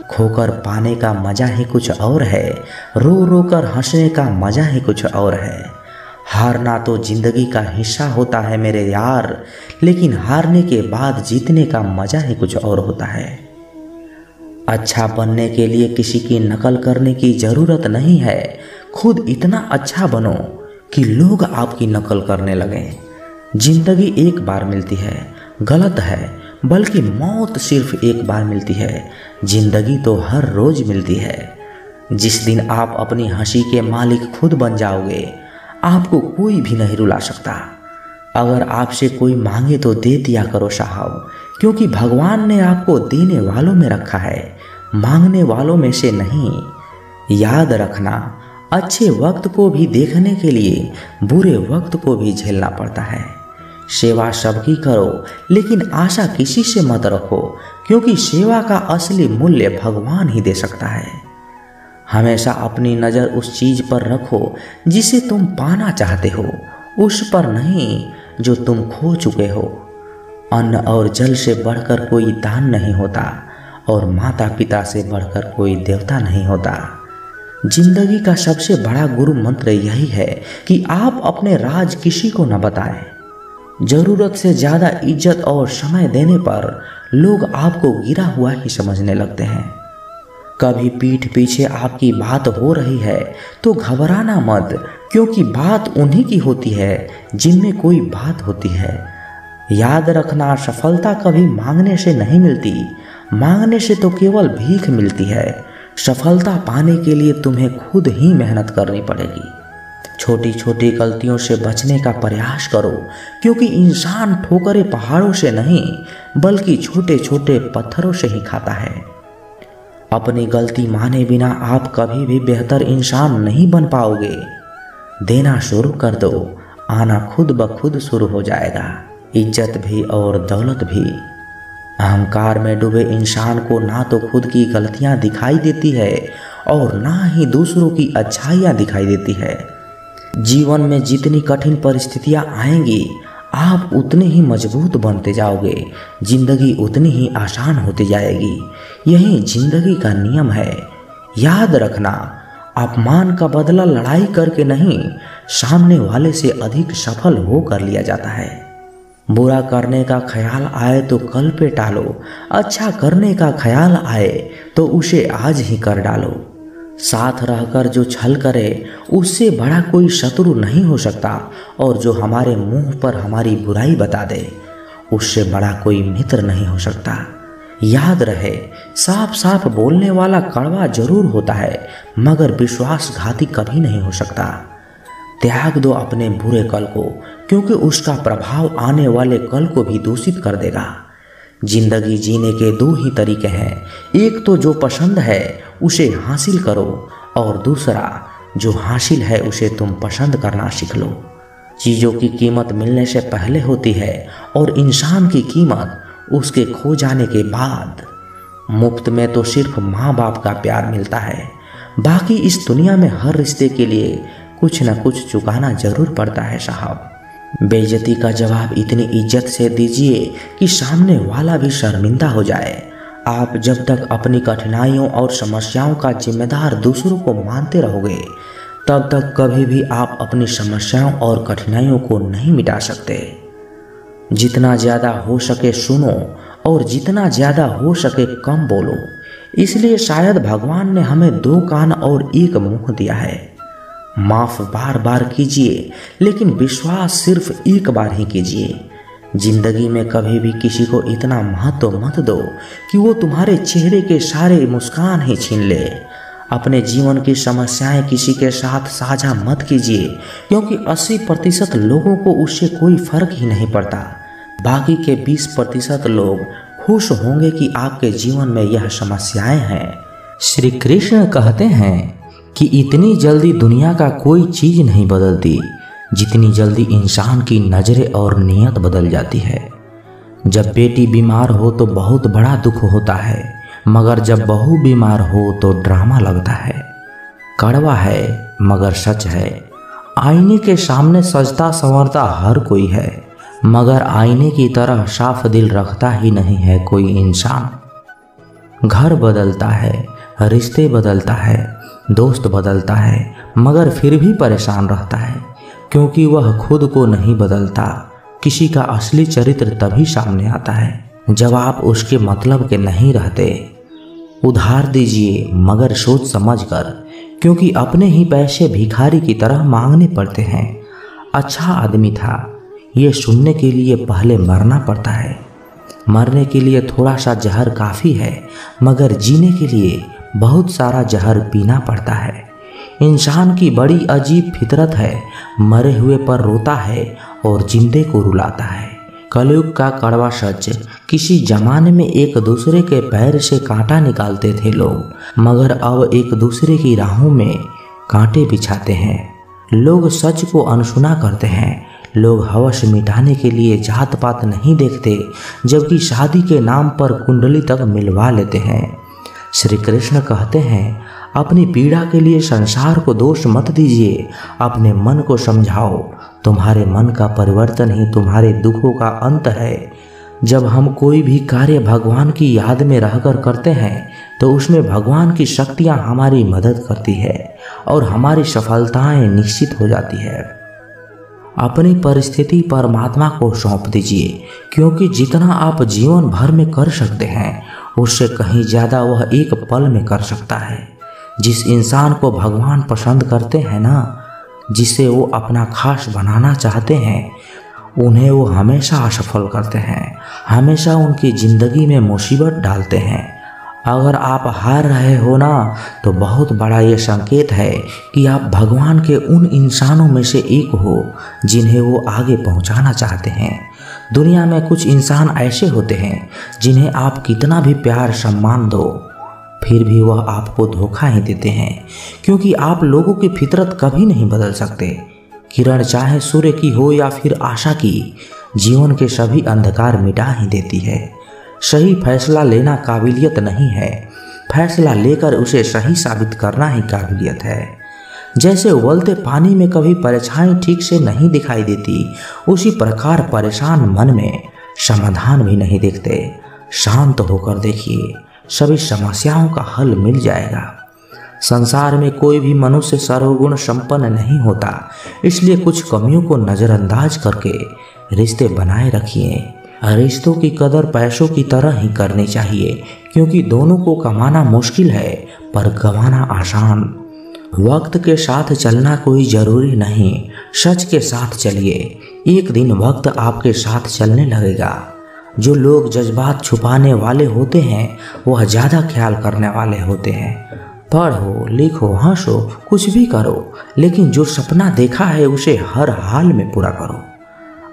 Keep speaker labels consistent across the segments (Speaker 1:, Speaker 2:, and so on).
Speaker 1: खोकर पाने का मजा ही कुछ और है, रो रो कर हंसने का मजा ही कुछ और है। हारना तो जिंदगी का हिस्सा होता है मेरे यार, लेकिन हारने के बाद जीतने का मजा ही कुछ और होता है। अच्छा बनने के लिए किसी की नकल करने की जरूरत नहीं है, खुद इतना अच्छा बनो कि लोग आपकी नकल करने लगें। जिंदगी एक बार मिलती है, गलत है, बल्कि मौत सिर्फ एक बार मिलती है। जिंदगी तो हर रोज मिलती है। जिस दिन आप अपनी हंसी के मालिक खुद बन जाओगे, आपको कोई भी नहीं रुला सकता। अगर आपसे कोई मांगे तो दे दिया करो साहब, क्योंकि भगवान ने आपको देने वालों में रखा है, मांगने वालों में से नहीं। याद रखना, अच्छे वक्त को भी देखने के लिए बुरे वक्त को भी झेलना पड़ता है। सेवा सबकी करो, लेकिन आशा किसी से मत रखो, क्योंकि सेवा का असली मूल्य भगवान ही दे सकता है। हमेशा अपनी नज़र उस चीज पर रखो जिसे तुम पाना चाहते हो, उस पर नहीं जो तुम खो चुके हो। अन्न और जल से बढ़कर कोई दान नहीं होता, और माता पिता से बढ़कर कोई देवता नहीं होता। जिंदगी का सबसे बड़ा गुरु मंत्र यही है कि आप अपने राज किसी को न बताएं। जरूरत से ज्यादा इज्जत और समय देने पर लोग आपको गिरा हुआ ही समझने लगते हैं। कभी पीठ पीछे आपकी बात हो रही है तो घबराना मत, क्योंकि बात उन्हीं की होती है जिनमें कोई बात होती है। याद रखना, सफलता कभी मांगने से नहीं मिलती, मांगने से तो केवल भीख मिलती है। सफलता पाने के लिए तुम्हें खुद ही मेहनत करनी पड़ेगी। छोटी छोटी गलतियों से बचने का प्रयास करो, क्योंकि इंसान ठोकरें पहाड़ों से नहीं बल्कि छोटे छोटे पत्थरों से ही खाता है। अपनी गलती माने बिना आप कभी भी बेहतर इंसान नहीं बन पाओगे। देना शुरू कर दो, आना खुद ब खुद शुरू हो जाएगा, इज्जत भी और दौलत भी। अहंकार में डूबे इंसान को ना तो खुद की गलतियां दिखाई देती है और ना ही दूसरों की अच्छाइयां दिखाई देती है। जीवन में जितनी कठिन परिस्थितियां आएंगी, आप उतने ही मजबूत बनते जाओगे, जिंदगी उतनी ही आसान होती जाएगी। यही जिंदगी का नियम है। याद रखना, अपमान का बदला लड़ाई करके नहीं, सामने वाले से अधिक सफल होकर लिया जाता है। बुरा करने का ख्याल आए तो कल पे टालो, अच्छा करने का ख्याल आए तो उसे आज ही कर डालो। साथ रहकर जो छल करे उससे बड़ा कोई शत्रु नहीं हो सकता, और जो हमारे मुंह पर हमारी बुराई बता दे उससे बड़ा कोई मित्र नहीं हो सकता। याद रहे, साफ साफ बोलने वाला कड़वा जरूर होता है, मगर विश्वासघाती कभी नहीं हो सकता। त्याग दो अपने बुरे कल को, क्योंकि उसका प्रभाव आने वाले कल को भी दूषित कर देगा। जिंदगी जीने के दो ही तरीके हैं, एक तो जो पसंद है उसे हासिल करो, और दूसरा जो हासिल है उसे तुम पसंद करना सीख लो। चीज़ों की कीमत मिलने से पहले होती है, और इंसान की कीमत उसके खो जाने के बाद। मुफ्त में तो सिर्फ माँ बाप का प्यार मिलता है, बाकी इस दुनिया में हर रिश्ते के लिए कुछ न कुछ चुकाना जरूर पड़ता है साहब। बेइज्जती का जवाब इतनी इज्जत से दीजिए कि सामने वाला भी शर्मिंदा हो जाए। आप जब तक अपनी कठिनाइयों और समस्याओं का जिम्मेदार दूसरों को मानते रहोगे, तब तक कभी भी आप अपनी समस्याओं और कठिनाइयों को नहीं मिटा सकते। जितना ज़्यादा हो सके सुनो, और जितना ज़्यादा हो सके कम बोलो। इसलिए शायद भगवान ने हमें दो कान और एक मुंह दिया है। माफ बार बार कीजिए, लेकिन विश्वास सिर्फ एक बार ही कीजिए। जिंदगी में कभी भी किसी को इतना महत्व मत दो कि वो तुम्हारे चेहरे के सारे मुस्कान ही छीन ले। अपने जीवन की समस्याएं किसी के साथ साझा मत कीजिए, क्योंकि 80% लोगों को उससे कोई फर्क ही नहीं पड़ता। बाकी के 20% लोग खुश होंगे कि आपके जीवन में यह समस्याएं हैं। श्री कृष्ण कहते हैं कि इतनी जल्दी दुनिया का कोई चीज नहीं बदलती जितनी जल्दी इंसान की नजरें और नियत बदल जाती है। जब बेटी बीमार हो तो बहुत बड़ा दुख होता है, मगर जब बहू बीमार हो तो ड्रामा लगता है। कड़वा है मगर सच है। आईने के सामने सजता संवरता हर कोई है, मगर आईने की तरह साफ दिल रखता ही नहीं है कोई इंसान। घर बदलता है, रिश्ते बदलता है, दोस्त बदलता है, मगर फिर भी परेशान रहता है, क्योंकि वह खुद को नहीं बदलता। किसी का असली चरित्र तभी सामने आता है जब आप उसके मतलब के नहीं रहते। उधार दीजिए मगर सोच समझ कर, क्योंकि अपने ही पैसे भिखारी की तरह मांगने पड़ते हैं। अच्छा आदमी था, ये सुनने के लिए पहले मरना पड़ता है। मरने के लिए थोड़ा सा जहर काफ़ी है, मगर जीने के लिए बहुत सारा जहर पीना पड़ता है। इंसान की बड़ी अजीब फितरत है, मरे हुए पर रोता है और जिंदे को रुलाता है। कलयुग का कड़वा सच, किसी जमाने में एक दूसरे के पैर से कांटा निकालते थे लोग, मगर अब एक दूसरे की राहों में कांटे बिछाते हैं। लोग सच को अनसुना करते हैं। लोग हवस मिटाने के लिए जात पात नहीं देखते, जबकि शादी के नाम पर कुंडली तक मिलवा लेते हैं। श्री कृष्ण कहते हैं, अपनी पीड़ा के लिए संसार को दोष मत दीजिए, अपने मन को समझाओ। तुम्हारे मन का परिवर्तन ही तुम्हारे दुखों का अंत है। जब हम कोई भी कार्य भगवान की याद में रहकर करते हैं तो उसमें भगवान की शक्तियाँ हमारी मदद करती है और हमारी सफलताएं निश्चित हो जाती है। अपनी परिस्थिति परमात्मा को सौंप दीजिए, क्योंकि जितना आप जीवन भर में कर सकते हैं उससे कहीं ज़्यादा वह एक पल में कर सकता है। जिस इंसान को भगवान पसंद करते हैं ना, जिसे वो अपना खास बनाना चाहते हैं, उन्हें वो हमेशा असफल करते हैं, हमेशा उनकी ज़िंदगी में मुसीबत डालते हैं। अगर आप हार रहे हो ना, तो बहुत बड़ा ये संकेत है कि आप भगवान के उन इंसानों में से एक हो जिन्हें वो आगे पहुंचाना चाहते हैं। दुनिया में कुछ इंसान ऐसे होते हैं जिन्हें आप कितना भी प्यार सम्मान दो, फिर भी वह आपको धोखा ही देते हैं, क्योंकि आप लोगों की फितरत कभी नहीं बदल सकते। किरण चाहे सूर्य की हो या फिर आशा की, जीवन के सभी अंधकार मिटा ही देती है। सही फैसला लेना काबिलियत नहीं है, फैसला लेकर उसे सही साबित करना ही काबिलियत है। जैसे उबलते पानी में कभी परछाई ठीक से नहीं दिखाई देती, उसी प्रकार परेशान मन में समाधान भी नहीं दिखते। शांत होकर देखिए, सभी समस्याओं का हल मिल जाएगा। संसार में कोई भी मनुष्य सर्वगुण संपन्न नहीं होता, इसलिए कुछ कमियों को नज़रअंदाज करके रिश्ते बनाए रखिए। रिश्तों की कदर पैसों की तरह ही करनी चाहिए, क्योंकि दोनों को कमाना मुश्किल है पर गंवाना आसान। वक्त के साथ चलना कोई ज़रूरी नहीं, सच के साथ चलिए, एक दिन वक्त आपके साथ चलने लगेगा। जो लोग जज्बात छुपाने वाले होते हैं वह ज़्यादा ख्याल करने वाले होते हैं। पढ़ो, लिखो, हंसो, कुछ भी करो, लेकिन जो सपना देखा है उसे हर हाल में पूरा करो।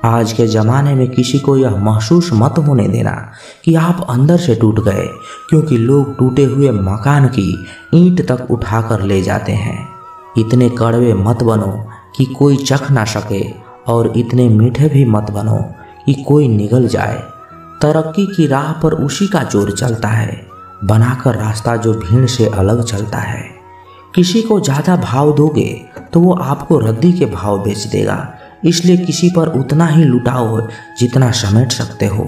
Speaker 1: आज के ज़माने में किसी को यह महसूस मत होने देना कि आप अंदर से टूट गए, क्योंकि लोग टूटे हुए मकान की ईंट तक उठाकर ले जाते हैं। इतने कड़वे मत बनो कि कोई चख ना सके, और इतने मीठे भी मत बनो कि कोई निगल जाए। तरक्की की राह पर उसी का जोर चलता है, बनाकर रास्ता जो भीड़ से अलग चलता है। किसी को ज़्यादा भाव दोगे तो वो आपको रद्दी के भाव बेच देगा, इसलिए किसी पर उतना ही लुटाओ जितना समेट सकते हो।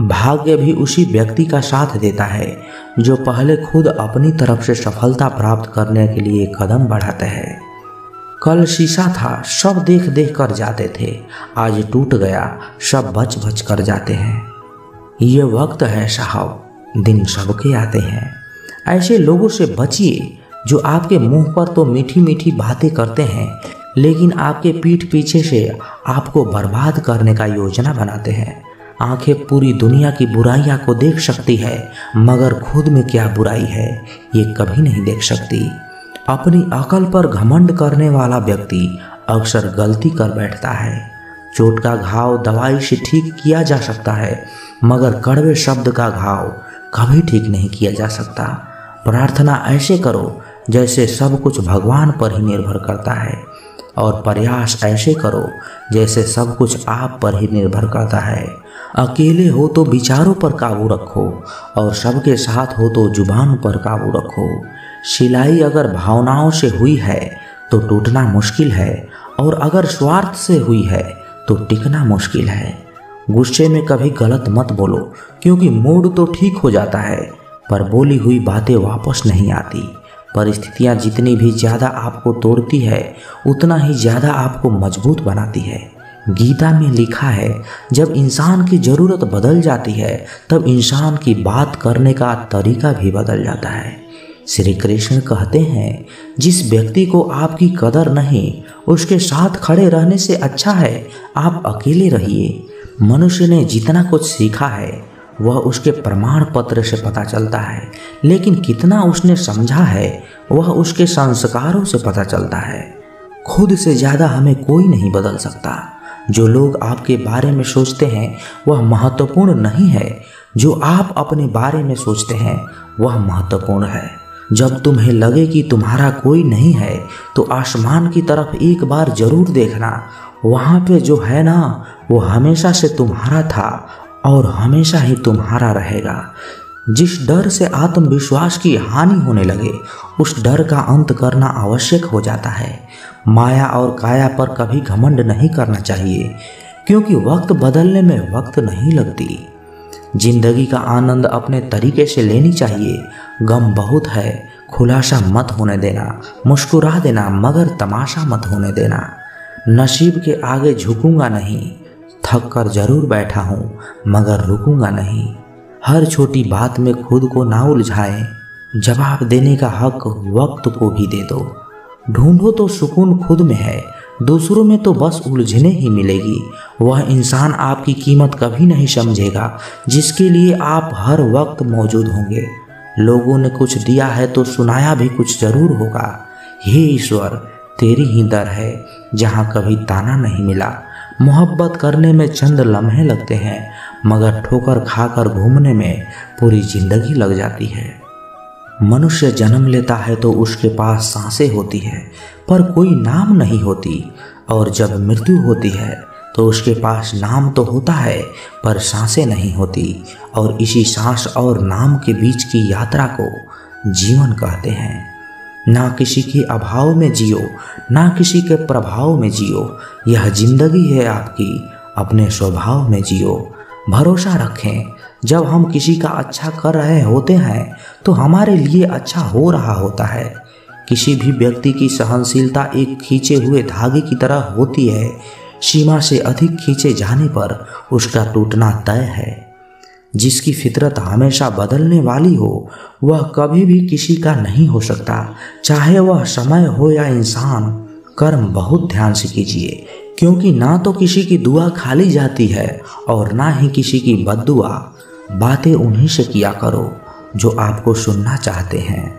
Speaker 1: भाग्य भी उसी व्यक्ति का साथ देता है जो पहले खुद अपनी तरफ से सफलता प्राप्त करने के लिए कदम बढ़ाते हैं। कल शीशा था, सब देख देख कर जाते थे, आज टूट गया, सब बच बच कर जाते हैं। ये वक्त है साहब, दिन सबके आते हैं। ऐसे लोगों से बचिए जो आपके मुंह पर तो मीठी मीठी बातें करते हैं, लेकिन आपके पीठ पीछे से आपको बर्बाद करने का योजना बनाते हैं। आंखें पूरी दुनिया की बुराइयां को देख सकती है, मगर खुद में क्या बुराई है ये कभी नहीं देख सकती। अपनी अकल पर घमंड करने वाला व्यक्ति अक्सर गलती कर बैठता है। चोट का घाव दवाई से ठीक किया जा सकता है, मगर कड़वे शब्द का घाव कभी ठीक नहीं किया जा सकता। प्रार्थना ऐसे करो जैसे सब कुछ भगवान पर ही निर्भर करता है, और प्रयास ऐसे करो जैसे सब कुछ आप पर ही निर्भर करता है। अकेले हो तो विचारों पर काबू रखो, और सबके साथ हो तो जुबान पर काबू रखो। सिलाई अगर भावनाओं से हुई है तो टूटना मुश्किल है, और अगर स्वार्थ से हुई है तो टिकना मुश्किल है। गुस्से में कभी गलत मत बोलो, क्योंकि मूड तो ठीक हो जाता है पर बोली हुई बातें वापस नहीं आती। परिस्थितियाँ जितनी भी ज़्यादा आपको तोड़ती है उतना ही ज़्यादा आपको मजबूत बनाती है। गीता में लिखा है, जब इंसान की ज़रूरत बदल जाती है तब इंसान की बात करने का तरीका भी बदल जाता है। श्री कृष्ण कहते हैं, जिस व्यक्ति को आपकी कदर नहीं, उसके साथ खड़े रहने से अच्छा है आप अकेले रहिए। मनुष्य ने जितना कुछ सीखा है वह उसके प्रमाण पत्र से पता चलता है, लेकिन कितना उसने समझा है वह उसके संस्कारों से पता चलता है। खुद से ज़्यादा हमें कोई नहीं बदल सकता। जो लोग आपके बारे में सोचते हैं वह महत्वपूर्ण नहीं है, जो आप अपने बारे में सोचते हैं वह महत्वपूर्ण है। जब तुम्हें लगे कि तुम्हारा कोई नहीं है तो आसमान की तरफ एक बार जरूर देखना। वहाँ पे जो है ना वो हमेशा से तुम्हारा था और हमेशा ही तुम्हारा रहेगा। जिस डर से आत्मविश्वास की हानि होने लगे उस डर का अंत करना आवश्यक हो जाता है। माया और काया पर कभी घमंड नहीं करना चाहिए, क्योंकि वक्त बदलने में वक्त नहीं लगती। जिंदगी का आनंद अपने तरीके से लेनी चाहिए। गम बहुत है, खुलासा मत होने देना। मुस्कुरा देना मगर तमाशा मत होने देना। नसीब के आगे झुकूंगा नहीं, थक कर जरूर बैठा हूँ मगर रुकूंगा नहीं। हर छोटी बात में खुद को ना उलझाएं। जवाब देने का हक वक्त को भी दे दो। ढूंढो तो सुकून खुद में है, दूसरों में तो बस उलझने ही मिलेगी। वह इंसान आपकी कीमत कभी नहीं समझेगा जिसके लिए आप हर वक्त मौजूद होंगे। लोगों ने कुछ दिया है तो सुनाया भी कुछ जरूर होगा। हे ईश्वर, तेरी ही दर है जहाँ कभी ताना नहीं मिला। मोहब्बत करने में चंद लम्हे लगते हैं मगर ठोकर खाकर घूमने में पूरी जिंदगी लग जाती है। मनुष्य जन्म लेता है तो उसके पास सांसें होती है पर कोई नाम नहीं होती, और जब मृत्यु होती है तो उसके पास नाम तो होता है पर सांसें नहीं होती। और इसी सांस और नाम के बीच की यात्रा को जीवन कहते हैं। ना किसी के अभाव में जियो, ना किसी के प्रभाव में जियो। यह जिंदगी है आपकी, अपने स्वभाव में जियो। भरोसा रखें, जब हम किसी का अच्छा कर रहे होते हैं तो हमारे लिए अच्छा हो रहा होता है। किसी भी व्यक्ति की सहनशीलता एक खींचे हुए धागे की तरह होती है। सीमा से अधिक खींचे जाने पर उसका टूटना तय है। जिसकी फितरत हमेशा बदलने वाली हो वह कभी भी किसी का नहीं हो सकता, चाहे वह समय हो या इंसान। कर्म बहुत ध्यान से कीजिए, क्योंकि ना तो किसी की दुआ खाली जाती है और ना ही किसी की बद्दुआ। बातें उन्हीं से किया करो जो आपको सुनना चाहते हैं।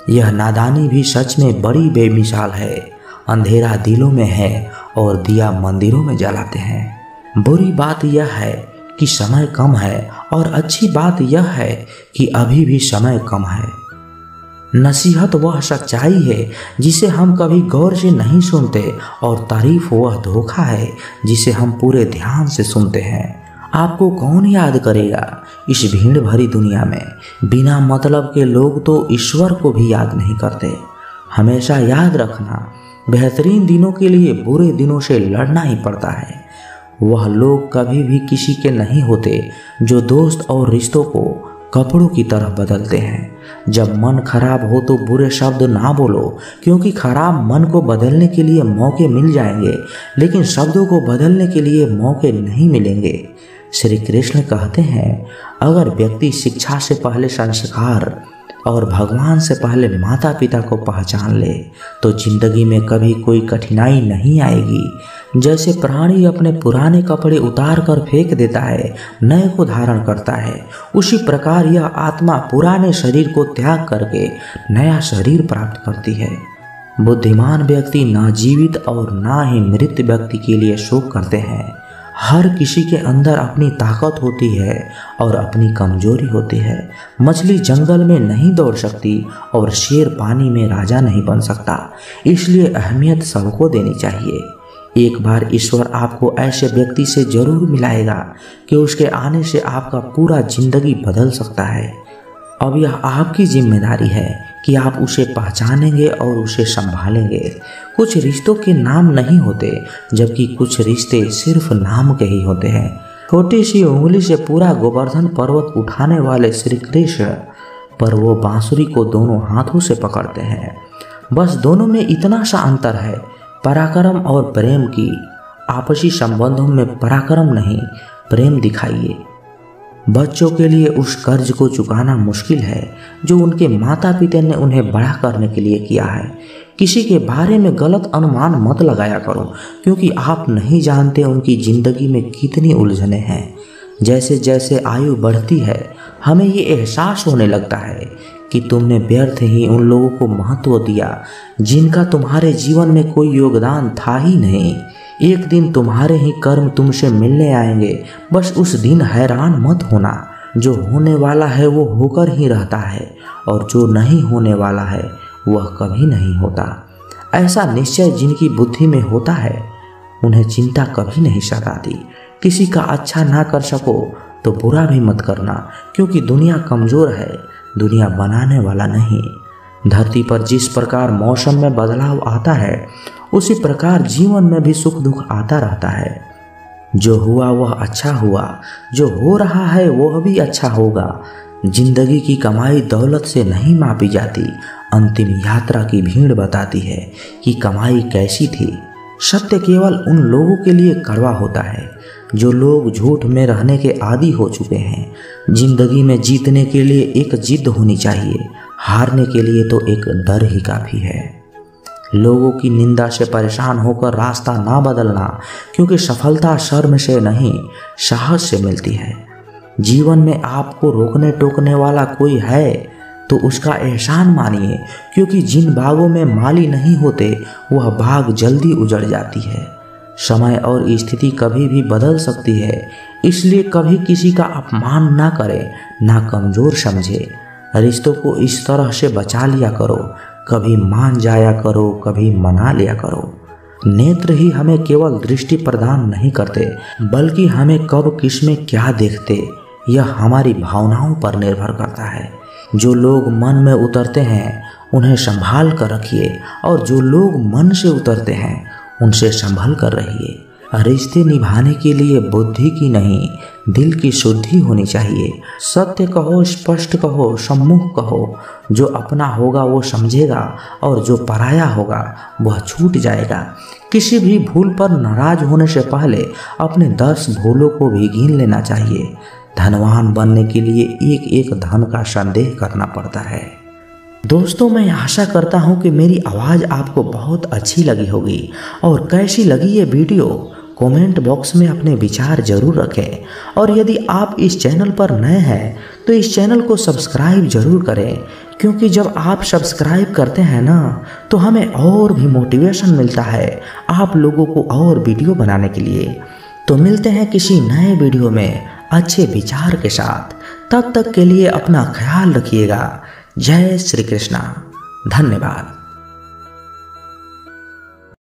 Speaker 1: यह नादानी भी सच में बड़ी बेमिसाल है। अंधेरा दिलों में है और दिया मंदिरों में जलाते हैं। बुरी बात यह है कि समय कम है और अच्छी बात यह है कि अभी भी समय कम है। नसीहत वह सच्चाई है जिसे हम कभी गौर से नहीं सुनते, और तारीफ वह धोखा है जिसे हम पूरे ध्यान से सुनते हैं। आपको कौन याद करेगा इस भीड़ भरी दुनिया में? बिना मतलब के लोग तो ईश्वर को भी याद नहीं करते। हमेशा याद रखना, बेहतरीन दिनों के लिए बुरे दिनों से लड़ना ही पड़ता है। वह लोग कभी भी किसी के नहीं होते जो दोस्त और रिश्तों को कपड़ों की तरह बदलते हैं। जब मन खराब हो तो बुरे शब्द ना बोलो, क्योंकि खराब मन को बदलने के लिए मौके मिल जाएंगे, लेकिन शब्दों को बदलने के लिए मौके नहीं मिलेंगे। श्री कृष्ण कहते हैं, अगर व्यक्ति शिक्षा से पहले संस्कार और भगवान से पहले माता पिता को पहचान ले तो जिंदगी में कभी कोई कठिनाई नहीं आएगी। जैसे प्राणी अपने पुराने कपड़े उतार कर फेंक देता है, नए को धारण करता है, उसी प्रकार यह आत्मा पुराने शरीर को त्याग करके नया शरीर प्राप्त करती है। बुद्धिमान व्यक्ति ना जीवित और ना ही मृत व्यक्ति के लिए शोक करते हैं। हर किसी के अंदर अपनी ताकत होती है और अपनी कमजोरी होती है। मछली जंगल में नहीं दौड़ सकती और शेर पानी में राजा नहीं बन सकता, इसलिए अहमियत सबको देनी चाहिए। एक बार ईश्वर आपको ऐसे व्यक्ति से जरूर मिलाएगा कि उसके आने से आपका पूरा जिंदगी बदल सकता है। अब यह आपकी जिम्मेदारी है कि आप उसे पहचानेंगे और उसे संभालेंगे। कुछ रिश्तों के नाम नहीं होते, जबकि कुछ रिश्ते सिर्फ नाम के ही होते हैं। छोटी सी उंगली से पूरा गोवर्धन पर्वत उठाने वाले श्री कृष्ण पर वो बांसुरी को दोनों हाथों से पकड़ते हैं। बस दोनों में इतना सा अंतर है, पराक्रम और प्रेम की। आपसी संबंधों में पराक्रम नहीं, प्रेम दिखाइए। बच्चों के लिए उस कर्ज को चुकाना मुश्किल है जो उनके माता पिता ने उन्हें बड़ा करने के लिए किया है। किसी के बारे में गलत अनुमान मत लगाया करो, क्योंकि आप नहीं जानते उनकी जिंदगी में कितनी उलझनें हैं। जैसे जैसे आयु बढ़ती है हमें ये एहसास होने लगता है कि तुमने व्यर्थ ही उन लोगों को महत्व दिया जिनका तुम्हारे जीवन में कोई योगदान था ही नहीं। एक दिन तुम्हारे ही कर्म तुमसे मिलने आएंगे, बस उस दिन हैरान मत होना। जो होने वाला है वो होकर ही रहता है, और जो नहीं होने वाला है वह कभी नहीं होता। ऐसा निश्चय जिनकी बुद्धि में होता है उन्हें चिंता कभी नहीं सताती। किसी का अच्छा ना कर सको तो बुरा भी मत करना, क्योंकि दुनिया कमज़ोर है, दुनिया बनाने वाला नहीं। धरती पर जिस प्रकार मौसम में बदलाव आता है उसी प्रकार जीवन में भी सुख दुख आता रहता है। जो हुआ वह अच्छा हुआ, जो हो रहा है वह भी अच्छा होगा। जिंदगी की कमाई दौलत से नहीं मापी जाती, अंतिम यात्रा की भीड़ बताती है कि कमाई कैसी थी। सत्य केवल उन लोगों के लिए कड़वा होता है जो लोग झूठ में रहने के आदी हो चुके हैं। जिंदगी में जीतने के लिए एक जिद होनी चाहिए, हारने के लिए तो एक डर ही काफ़ी है। लोगों की निंदा से परेशान होकर रास्ता ना बदलना, क्योंकि सफलता शर्म से नहीं साहस से मिलती है। जीवन में आपको रोकने टोकने वाला कोई है तो उसका एहसान मानिए, क्योंकि जिन बागों में माली नहीं होते वह बाग जल्दी उजड़ जाती है। समय और स्थिति कभी भी बदल सकती है, इसलिए कभी किसी का अपमान ना करें, ना कमज़ोर समझे। रिश्तों को इस तरह से बचा लिया करो, कभी मान जाया करो, कभी मना लिया करो। नेत्र ही हमें केवल दृष्टि प्रदान नहीं करते, बल्कि हमें कब किस में क्या देखते यह हमारी भावनाओं पर निर्भर करता है। जो लोग मन में उतरते हैं उन्हें संभाल कर रखिए, और जो लोग मन से उतरते हैं उनसे संभल कर रहिए। रिश्ते निभाने के लिए बुद्धि की नहीं दिल की शुद्धि होनी चाहिए। सत्य कहो, स्पष्ट कहो, सम्मुख कहो। जो अपना होगा वो समझेगा, और जो पराया होगा वह छूट जाएगा। किसी भी भूल पर नाराज होने से पहले अपने 10 भूलों को भी गिन लेना चाहिए। धनवान बनने के लिए एक एक धन का संदेह करना पड़ता है। दोस्तों, मैं आशा करता हूँ कि मेरी आवाज़ आपको बहुत अच्छी लगी होगी, और कैसी लगी ये वीडियो कमेंट बॉक्स में अपने विचार जरूर रखें। और यदि आप इस चैनल पर नए हैं तो इस चैनल को सब्सक्राइब जरूर करें, क्योंकि जब आप सब्सक्राइब करते हैं ना तो हमें और भी मोटिवेशन मिलता है आप लोगों को और वीडियो बनाने के लिए। तो मिलते हैं किसी नए वीडियो में अच्छे विचार के साथ। तब तक के लिए अपना ख्याल रखिएगा। जय श्री कृष्णा। धन्यवाद।